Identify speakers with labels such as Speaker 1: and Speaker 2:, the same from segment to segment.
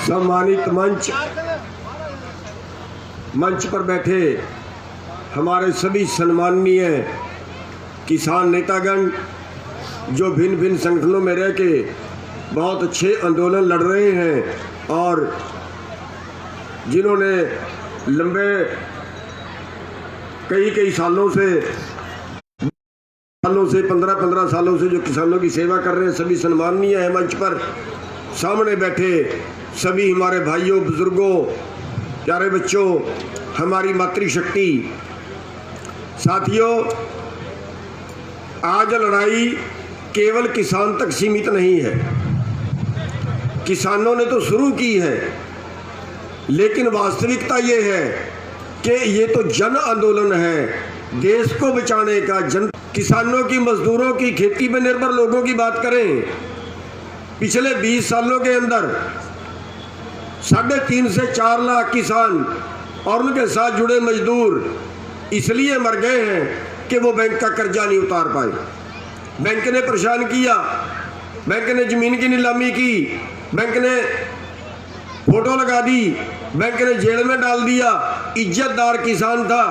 Speaker 1: सम्मानित मंच पर बैठे हमारे सभी सम्माननीय किसान नेतागण जो भिन्न भिन्न संगठनों में रह के बहुत अच्छे आंदोलन लड़ रहे हैं और जिन्होंने लंबे कई सालों से 15 सालों से जो किसानों की सेवा कर रहे हैं, सभी सम्माननीय है। मंच पर सामने बैठे सभी हमारे भाइयों, बुजुर्गों, प्यारे बच्चों, हमारी मातृशक्ति, साथियों, आज लड़ाई केवल किसान तक सीमित नहीं है। किसानों ने तो शुरू की है, लेकिन वास्तविकता ये है कि ये तो जन आंदोलन है देश को बचाने का। किसानों की, मजदूरों की, खेती में निर्भर लोगों की बात करें, पिछले 20 सालों के अंदर 3.5 से 4 लाख किसान और उनके साथ जुड़े मजदूर इसलिए मर गए हैं कि वो बैंक का कर्जा नहीं उतार पाए। बैंक ने परेशान किया, बैंक ने जमीन की नीलामी की, बैंक ने फोटो लगा दी, बैंक ने जेल में डाल दिया। इज्जतदार किसान था,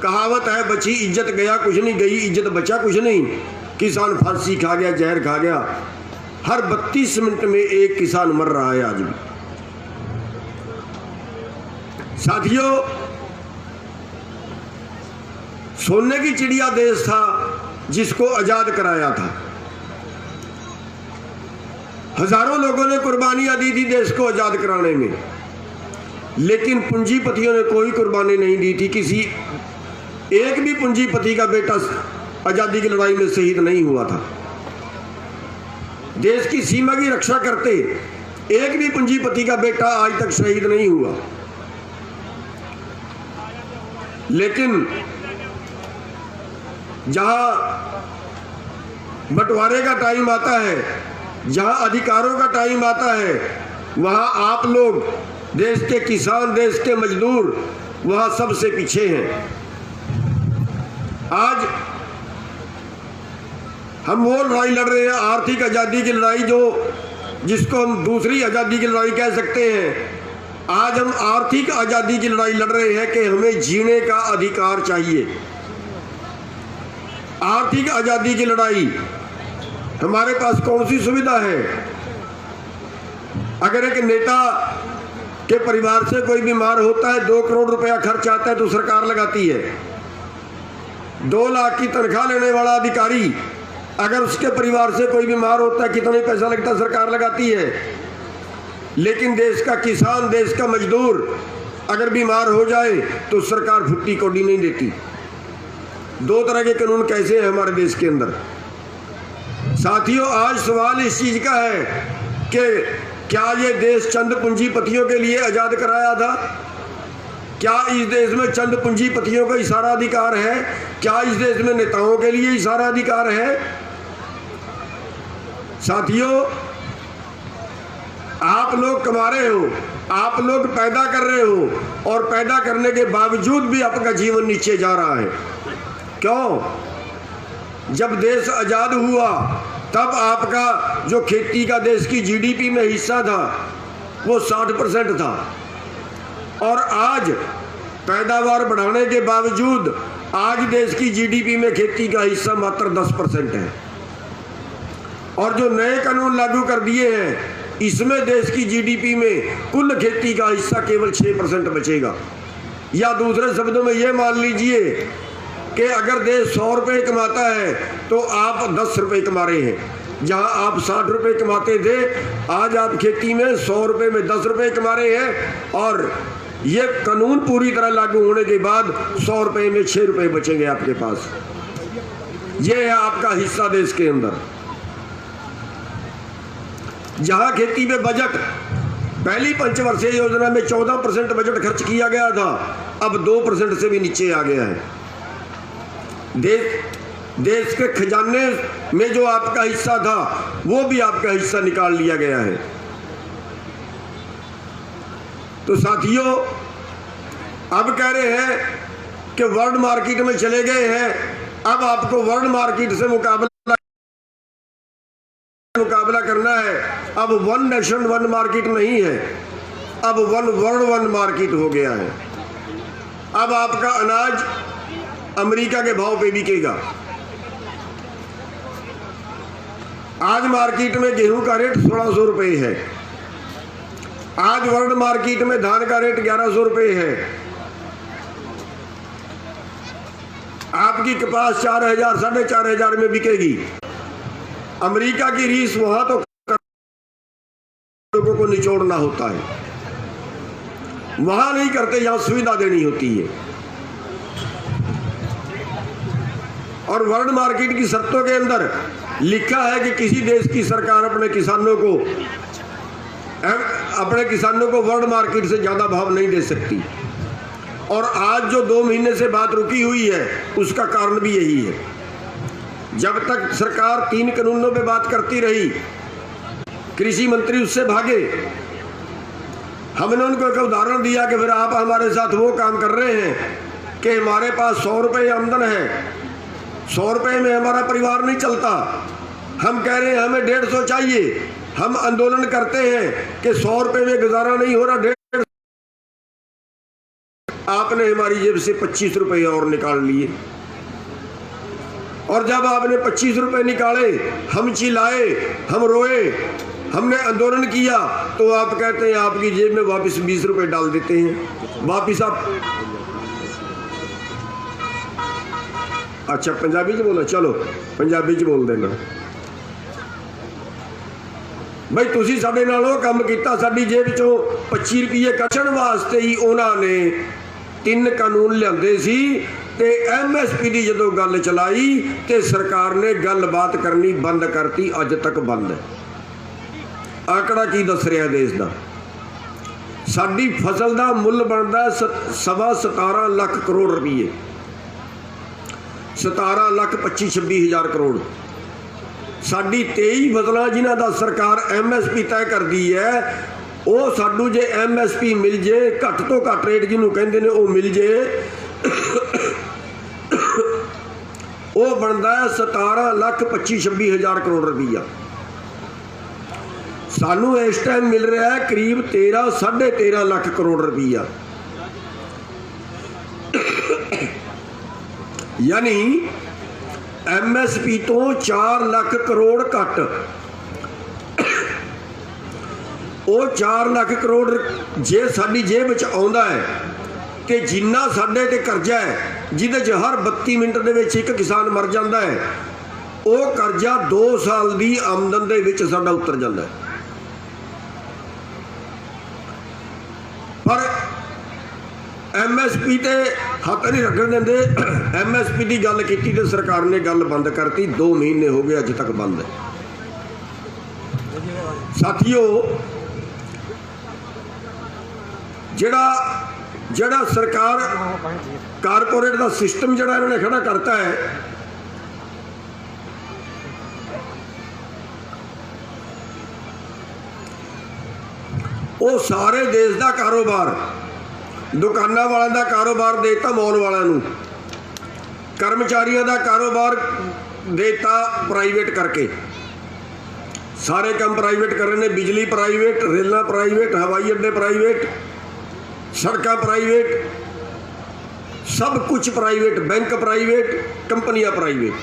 Speaker 1: कहावत है बची इज्जत गया कुछ नहीं, गई इज्जत बचा कुछ नहीं। किसान फांसी खा गया, जहर खा गया। हर 32 मिनट में एक किसान मर रहा है आज भी। साथियों, सोने की चिड़िया देश था जिसको आजाद कराया था। हजारों लोगों ने कुर्बानियां दी थी देश को आजाद कराने में, लेकिन पूंजीपतियों ने कोई कुर्बानी नहीं दी थी। किसी एक भी पूंजीपति का बेटा आजादी की लड़ाई में शहीद नहीं हुआ था। देश की सीमा की रक्षा करते एक भी पूंजीपति का बेटा आज तक शहीद नहीं हुआ। लेकिन जहां बंटवारे का टाइम आता है, जहां अधिकारों का टाइम आता है, वहां आप लोग, देश के किसान, देश के मजदूर, वहां सबसे पीछे हैं। आज हम वो लड़ाई लड़ रहे हैं, आर्थिक आज़ादी की लड़ाई, जिसको हम दूसरी आज़ादी की लड़ाई कह सकते हैं। आज हम आर्थिक आज़ादी की लड़ाई लड़ रहे हैं कि हमें जीने का अधिकार चाहिए। आर्थिक आज़ादी की लड़ाई, हमारे पास कौन सी सुविधा है? अगर एक नेता के परिवार से कोई बीमार होता है, 2 करोड़ रुपया खर्च आता है तो सरकार लगाती है। 2 लाख की तनख्वाह लेने वाला अधिकारी, अगर उसके परिवार से कोई बीमार होता है, कितना पैसा लगता है, सरकार लगाती है। लेकिन देश का किसान, देश का मजदूर अगर बीमार हो जाए तो सरकार फुट्टी कौड़ी नहीं देती। 2 तरह के कानून कैसे हैं हमारे देश के अंदर? साथियों, आज सवाल इस चीज का है कि क्या ये देश चंद पूंजीपतियों के लिए आजाद कराया था? क्या इस देश में चंद पूंजीपतियों का ही सारा अधिकार है? क्या इस देश में नेताओं के लिए ही सारा अधिकार है? साथियों, आप लोग कमा रहे हो, आप लोग पैदा कर रहे हो, और पैदा करने के बावजूद भी आपका जीवन नीचे जा रहा है। क्यों? जब देश आजाद हुआ तब आपका जो खेती का देश की जीडीपी में हिस्सा था वो 60% था, और आज पैदावार बढ़ाने के बावजूद आज देश की जीडीपी में खेती का हिस्सा मात्र 10% है। और जो नए कानून लागू कर दिए हैं, इसमें देश की जीडीपी में कुल खेती का हिस्सा केवल 6% बचेगा। या दूसरे शब्दों में ये मान लीजिए कि अगर देश 100 रुपये कमाता है तो आप 10 रुपये कमा रहे हैं। जहां आप 60 रुपये कमाते थे, आज आप खेती में 100 रुपये में 10 रुपये कमा रहे हैं। और ये कानून पूरी तरह लागू होने के बाद 100 रुपये में 6 रुपये बचेंगे आपके पास। ये है आपका हिस्सा देश के अंदर। जहां खेती में बजट पहली पंचवर्षीय योजना में 14% बजट खर्च किया गया था, अब 2% से भी नीचे आ गया है। देश के खजाने में जो आपका हिस्सा था वो भी आपका हिस्सा निकाल लिया गया है। तो साथियों, अब कह रहे हैं कि वर्ल्ड मार्केट में चले गए हैं, अब आपको वर्ल्ड मार्केट से मुकाबला करना है। अब 1 नेशन 1 मार्केट नहीं है, अब वर्ल्ड वन मार्केट हो गया है। अब आपका अनाज अमेरिका के भाव पे बिकेगा। आज मार्केट में गेहूं का रेट 1600 रुपये है। आज वर्ल्ड मार्केट में धान का रेट 1100 रुपये है। आपकी कपास 4000 4500 में बिकेगी। अमेरिका की रीस वहां तो लोगों को निचोड़ना होता है, वहां नहीं करते, यहां सुविधा देनी होती है। और वर्ल्ड मार्केट की शर्तों के अंदर लिखा है कि किसी देश की सरकार अपने किसानों को वर्ल्ड मार्केट से ज्यादा भाव नहीं दे सकती। और आज जो 2 महीने से बात रुकी हुई है उसका कारण भी यही है। जब तक सरकार 3 कानूनों पे बात करती रही, कृषि मंत्री उससे भागे। हमने उनको एक उदाहरण दिया कि फिर आप हमारे साथ वो काम कर रहे हैं कि हमारे पास 100 रुपये आमदन है, 100 रुपये में हमारा परिवार नहीं चलता। हम कह रहे हैं हमें 150 चाहिए। हम आंदोलन करते हैं कि 100 रुपये में गुजारा नहीं हो रहा, 150। आपने हमारी जेब से 25 रुपये और निकाल लिए। और जब आपने 25 रुपये निकाले, हम चिल्लाए, हम रोए, हमने आंदोलन किया, तो आप कहते हैं आपकी जेब में वापस 20 रुपये डाल देते हैं। वापिस आप अच्छा पंजाबी च बोलो, चलो पंजाबी च बोल देना। बई तुसी साडे नाल ओह काम कीता, साडी जेब चों 25 रुपये कटण वास्ते ही उन्होंने 3 कानून लियाते सी। ते MSP की जो गल चलाई तो सरकार ने गलबात करनी बंद करती, अज तक बंद है। आंकड़ा की दस रहा देश का, साडी फसल का मुल बनता 17.25 लाख करोड़ रुपये, 17,25,26,000 करोड़। साडी 23 फसलां जिन्हां दा सरकार MSP तय कर दी है, वो सानू जे MSP मिल जे, घट तो घट रेट जिन्हों कहते हैं वो मिल जे, वो बनता है 17,25,26,000 करोड़ रुपया। सानू इस टाइम मिल रहा है करीब 13 साढ़े 13 लाख करोड़ रुपया। यानी MSP तो 4 लाख करोड़ घट। वो 4 लाख करोड़ जे साडी जेब च आउंदा है, ते जिन्ना साडे ते करजा है, जिहदे च हर 32 मिनट दे विच एक किसान मर जाता है, वो करजा 2 साल की आमदन दे विच साडा उतर जाता है। पर MSP ते हथ नहीं रखन देंदे। MSP की गल की तो सरकार ने गल बंद करती। 2 महीने हो गए अज तक बंद है। साथियों, जड़ा सरकार कारपोरेट का सिस्टम जड़ा इन्होंने खड़ा करता है, वो सारे देश का कारोबार, दुकाना वालों का कारोबार देता मॉल वालों, कर्मचारियों का कारोबार देता प्राइवेट करके। सारे काम प्राइवेट कर रहे हैं। बिजली प्राइवेट, रेल प्राइवेट, हवाई अड्डे प्राइवेट, सड़क प्राइवेट, सब कुछ प्राइवेट, बैंक प्राइवेट, कंपनियां प्राइवेट।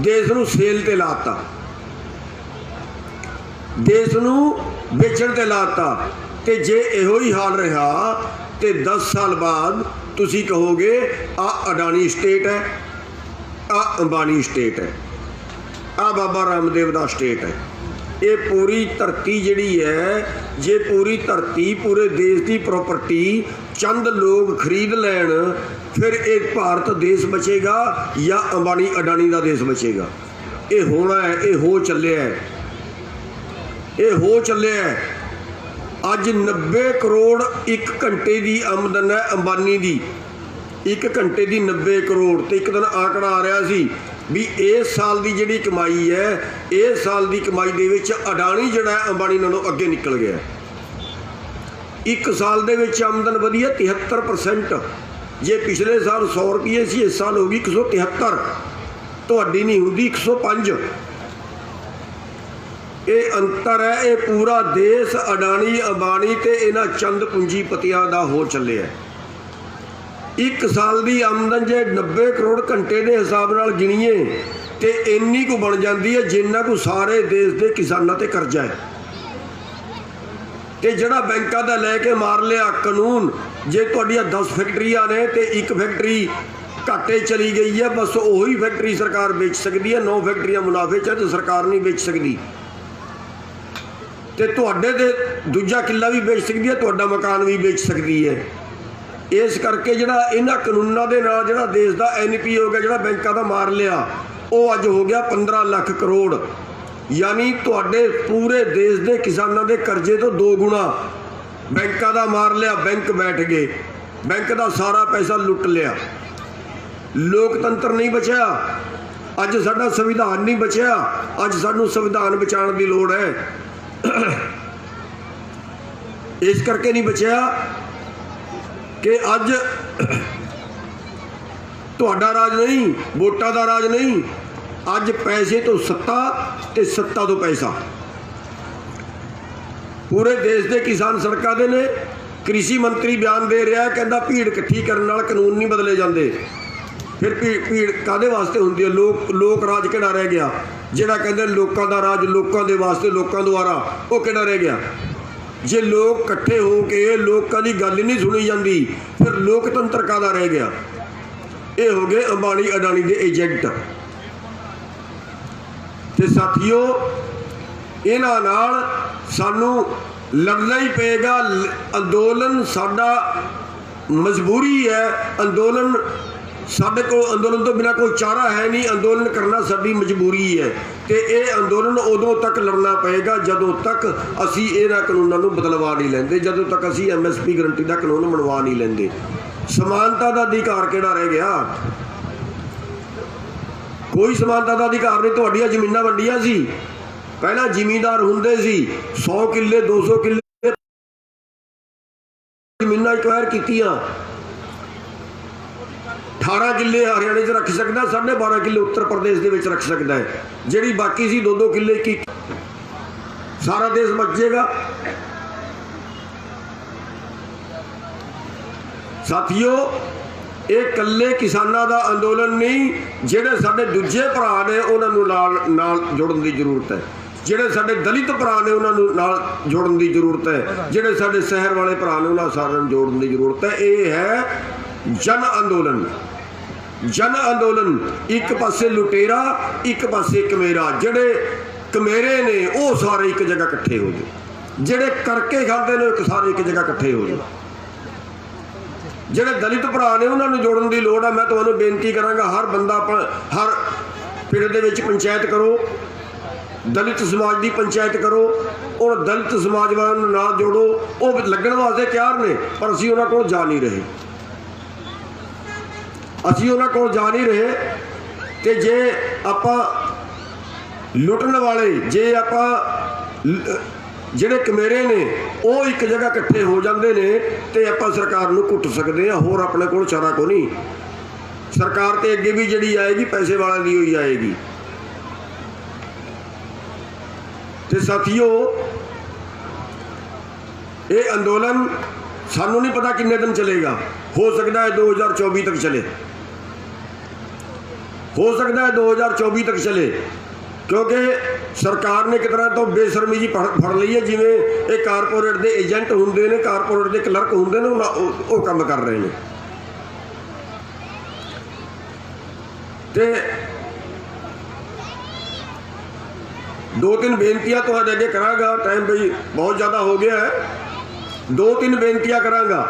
Speaker 1: देश नूं सेल ते लाता, देश नूं बेचण ते लाता। ते जे इहो ही हाल रहा तो 10 साल बाद तुसी कहोगे आ अडानी स्टेट है, आ अंबानी स्टेट है, आ बाबा रामदेव दा स्टेट है। ये पूरी धरती जिहड़ी है, जे पूरी धरती पूरे देश की प्रॉपर्टी चंद लोग खरीद लैन, फिर एक भारत देश बचेगा या अंबानी अडानी का देश बचेगा? ये होना है, ये हो चलिया है, ये हो चलिया है। अज 90 करोड़ 1 घंटे की आमदन है अंबानी की, 1 घंटे की 90 करोड़। तो एक दिन आंकड़ा आ रहा सी भी इस साल की जिहड़ी कमाई है, इस साल की कमाई दे विच अडानी जिहड़ा अंबानी नालों अगे निकल गया। 1 साल दे विच आमदन वधी है 73%। जे पिछले साल 100 रुपये सी, इस साल होगी 173, तुहाडी नहीं होंदी 105। ये अंतर है। ये पूरा देश अडानी अंबानी ते इन्हां चंद पूंजीपतियां दा हो चले है। एक साल की आमदन जे 90 करोड़ घंटे के हिसाब नाल गिणीए तो इन्नी को बन जाती है जिन्ना को सारे देश के किसानों ते कर्जा है। तो जिहड़ा बैंकों का लैके मार लिया कानून, जे तुहाडियां 10 फैक्ट्रियां ने तो एक फैक्ट्री घाटे चली गई है, बस वही फैक्ट्री सरकार बेच सकती है। 9 फैक्ट्रियां मुनाफे च तो सरकार नहीं बेच सकती। तो तुहाडे ते दूजा किला भी बेच सकती है, तुहाडा मकान भी बेच सकती है। इस करके जिहड़ा इन्हां कानूनां दे नाल जिहड़ा देश का NPA हो गया, जिहड़ा बैंकों का मार लिया, वो अज हो गया 15 लाख करोड़। यानी तुहाडे पूरे देश के किसानों के कर्जे तो 2 गुणा बैंकों का मार लिया। बैंक बैठ गए, बैंक का सारा पैसा लुट लिया। लोकतंत्र नहीं बचा, अज साडा संविधान नहीं बचा, अज सानू संविधान बचाने की लोड़ है। इस करके नहीं बचा कि अज तुहाडा राज नहीं, वोटां दा राज नहीं, अज पैसे तो सत्ता ते सत्ता तो पैसा। पूरे देश के किसान सड़कों दे ने। कृषि मंत्री बयान दे रहा है, कहता भीड़ इकट्ठी करने नाल कानून नहीं बदले जाते। फिर भीड़ कादे वास्ते होंदी है? लोक राज किहड़ा रह गया? जिहड़ा कहंदे लोकां दा राज लोकां दे वास्ते लोकां द्वारा, वो किहड़ा रह गया? जे लोग इकट्ठे हो के लोगों की गल ही नहीं सुनी जाती, फिर लोकतंत्र कादा रह गया? ये हो गए अंबानी अडानी के एजेंट। ते साथियों, इन्हां नाल सानू लड़ना ही पेगा। अंदोलन साडा मजबूरी है। अंदोलन साडे को अंदोलन तो बिना कोई चारा है नहीं। अंदोलन करना साडी मजबूरी है। तो ये अंदोलन उदों तक लड़ना पेगा जदों तक असी इन्हां कानूनों को बदलवा नहीं लेंदे, जदों तक असी MSP गारंटी का कानून बनवा नहीं लेंदे। समानता का अधिकार किहड़ा रह गया? कोई समानता का अधिकार नहीं। तुहाडियां जमीनां वंडियां सी, पहला जिमींदार हुंदे सी, 100 किले 200 किले जमीनां एक्वायर कीतियां। 18 किले हरियाणे च रख सकदा, 12.5 किले उत्तर प्रदेश के विच रख सकता है। जिहड़ी बाकी सी 2-2 किले की, सारा देश बचेगा। साथियों, ये कल्ले किसानों का अंदोलन नहीं, जिहड़े साडे दूजे भरा ने उन्होंने नाल जोड़न की जरूरत है। जिहड़े साडे दलित भरा ने उन्होंने नाल जोड़न की जरूरत है। जिहड़े साडे शहर वाले भरा ने उन्होंने सारिਆਂ जोड़न की जरूरत है। ये है जन अंदोलन। जन अंदोलन, एक पासे लुटेरा, एक पासे कमेरा। जिहड़े कमेरे ने वो सारे एक जगह इकट्ठे हो गए, जिहड़े करके खाते ने सारे एक जगह इकट्ठे हो गए। जिहड़े दलित भरा ने उन्होंने जोड़न की लोड़ है। मैं तुहानू बेनती करांगा, हर बंदा हर पिंड दे विच पंचायत करो, दलित समाज की पंचायत करो और दलित समाज वालों नाल जोड़ो। वो लगन वास्ते तैयार ने, पर असीं उन्हां कोल जा नहीं रहे। असीं उन्हां कोल जा नहीं रहे। तो जे आपां लुटन वाले, जे आपां जिहड़े कमेरे ने वो एक जगह इकट्ठे हो जाते हैं तो आपां सरकार नूं कुट सकते हैं। होर अपने कोल चारा को नहीं। सरकार तो अगे भी जिहड़ी आएगी पैसे वालों की ही आएगी। तो साथियों, ये अंदोलन सानू नहीं पता किन्ने दिन चलेगा। हो सकता है 2024 तक चले, हो सकता है 2024 तक चले, क्योंकि सरकार ने एक तरह तो बेशर्मी जी फड़ ली है। जिमें ये कारपोरेट के एजेंट होंगे ने, कारपोरेट के क्लर्क होंगे ने, वो काम कर रहे हैं। तो 2-3 बेनतियां तुहाडे अगे करांगा। टाइम भाई बहुत ज़्यादा हो गया है। 2-3 बेनतियां करांगा।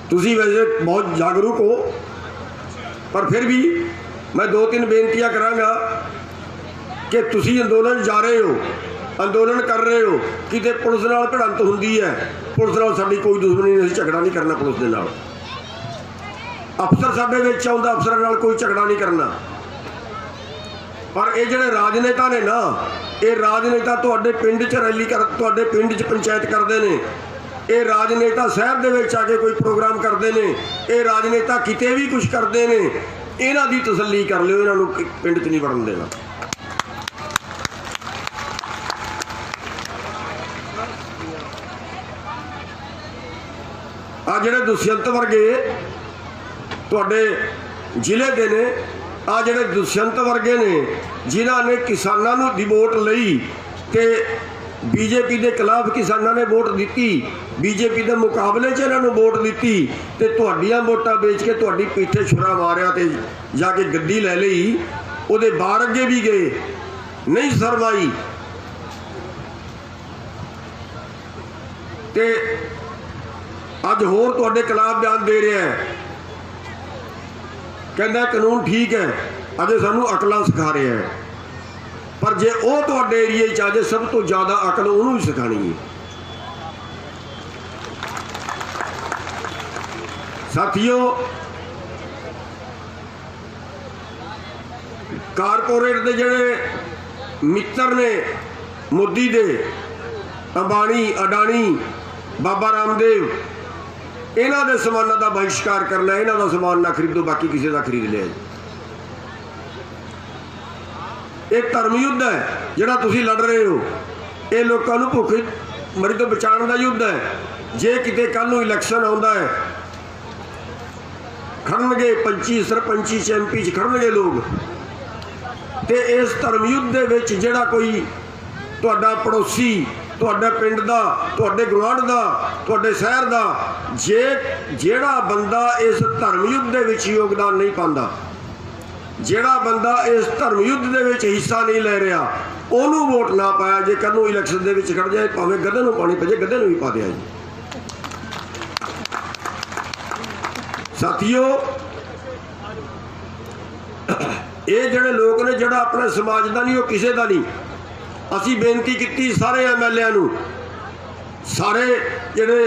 Speaker 1: तुसी वैसे बहुत जागरूक हो, पर फिर भी मैं 2-3 बेनतियां करांगा कि तुसी अंदोलन जा रहे हो, अंदोलन कर रहे हो, किते पुलिस नाल भिड़ंत हुंदी है। पुलिस नाल साडी कोई दुश्मनी नहीं, झगड़ा नहीं करना पुलिस दे नाल। अफसर साडे विच आउंदा, अफसरां नाल कोई झगड़ा नहीं करना। पर ये जिहड़े राजनेता ने ना, ये राजनेता तुहाडे पिंड च रैली कर, तुहाडे पिंड च पंचायत करते हैं। ये राजनेता शहर दे विच आके कोई प्रोग्राम करते हैं। ये राजनेता किते भी कुछ करते हैं। इन्हां दी तसल्ली कर लिओ, इन्हां नूं पिंड च नहीं वड़न देना। ਜਿਹੜੇ ਦੁਸ਼ਯੰਤ ਵਰਗੇ ਤੁਹਾਡੇ ਜ਼ਿਲ੍ਹੇ ਦੇ ਨੇ, ਆ ਜਿਹੜੇ ਦੁਸ਼ਯੰਤ ਵਰਗੇ ਨੇ ਜਿਨ੍ਹਾਂ ਨੇ ਕਿਸਾਨਾਂ ਨੂੰ ਦੀ ਵੋਟ ਲਈ ਤੇ बीजेपी के खिलाफ किसानों ने वोट दी, बीजेपी के मुकाबले च इन्होंने वोट दी ते तुहाडियां वोटां बेच के तुहाडी पीठे छुरा मारिया ते जाके गद्दी लै लई, उहदे बाहर अगे भी गए, नहीं सरवाई ते अज होर तुहाडे खिलाफ बयान दे रहा है, कहना कानून ठीक है, अजे सानू अकलां सिखा रहा है। पर जे वो तुहाडे एरिए च आजे सब तो ज़्यादा अकल उन्होंने भी सिखानी है। साथियों, कारपोरेट के जिहड़े मित्र ने मोदी दे, अंबानी अडानी बाबा रामदेव, इन्हां दे समानां दा बहिष्कार करना, इन्हां दा समान ना खरीदो, बाकी किसी का खरीद लिया। एक धर्म युद्ध है जिहड़ा तुसीं लड़ रहे हो, ये लोगों को भुख मरी तो बचाने का युद्ध है। जे किते कल नूं इलैक्शन आउंदा है, खड़नगे पंची सरपंची चैंपी च खड़नगे लोग, ते इस धर्म युद्ध दे विच जिहड़ा कोई तुहाडा पड़ोसी, तुहाडे पिंड दा, तुहाडे गुआंढ दा, तुहाडे शहर दा, जे जिहड़ा बंदा इस धर्म युद्ध दे विच योगदान नहीं पांदा, जिहड़ा बंदा इस धर्म युद्ध दे विच हिस्सा नहीं ले रहा, उन्होंने वोट ना पाया, जे कल नूं इलैक्शन दे विच खड़ जाए, भावें गधे नूं पानी पजे, गधे नूं भी पा दिया जी। साथियों, ये जिहड़े लोग ने जिहड़ा अपने समाज का नहीं, वो किसी का नहीं। असीं बेनती की सारे MLA नूं, सारे जिहड़े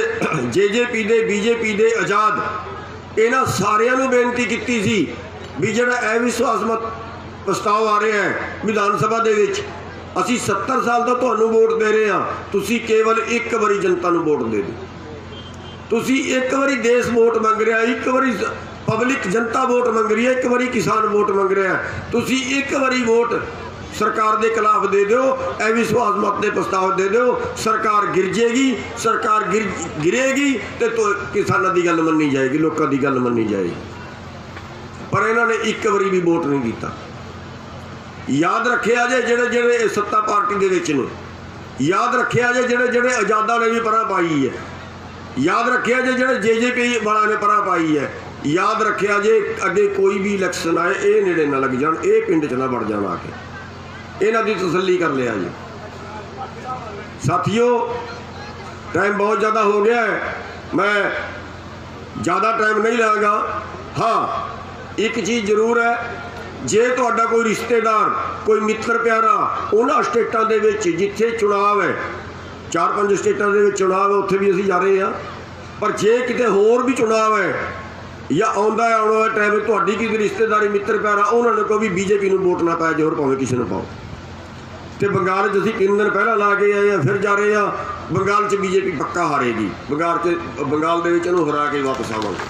Speaker 1: JJP दे BJP दे आज़ाद, इन्हां सारिਆਂ ਨੂੰ बेनती की सी भी जिहड़ा अविश्वास मत प्रस्ताव आ रहा है विधान सभा दे विच, असीं 70 साल तो तुहानूं वोट दे रहे हैं, तुसीं केवल एक बारी जनता नूं वोट दे दो। तुसीं एक बारी देश वोट मंग रहा, एक बारी पब्लिक जनता वोट मंग रही है, एक बारी किसान वोट मंग रहा है, तुसीं एक बारी वोट सरकार के खिलाफ दे दो, अविश्वास मत के प्रस्ताव दे दो, सरकार गिर जाएगी, सरकार गिरेगी तो किसानों की गल मन्नी जाएगी, लोगों की गल मन्नी जाएगी। पर इन्होंने एक बारी भी वोट नहीं किया। याद रखे जे जेड़े जेड़े सत्ता पार्टी के विच ने, याद रखे जे जेड़े जेड़े आज़ादा ने भी परा पाई है, याद रखे जे जेड़े JJP वाला ने परा पाई है, याद रखे जे अगे कोई भी इलैक्शन आए, ये नेड़े ना लग जान, ये पिंड च ना बढ़ जान, आके इन्हां दी तसल्ली कर लिया जी। साथियों, टाइम बहुत ज़्यादा हो गया है, मैं ज़्यादा टाइम नहीं लगांगा। हाँ, एक चीज़ जरूर है, जे तुहाडा कोई रिश्तेदार, कोई मित्र प्यारा उन्हां स्टेटां दे विच जिथे चुनाव है, 4-5 स्टेटां दे विच चुनाव है, उत्थे भी असीं जा रहे हैं, पर जे किते होर भी चुनाव है या आउंदा है आने वाले टाइम तुहाडी किसी रिश्तेदारी मित्र प्यारा, उन्होंने को भी BJP नूं वोट ना पाया, जो होर भावें किसी नूं पाओ। तो बंगाल च असीं 3 दिन पहला ला के आए हैं, फिर जा रहे हैं, बंगाल च BJP पक्का हारेगी, बंगाल दे विच इहनूं हरा के वापस आवांगे।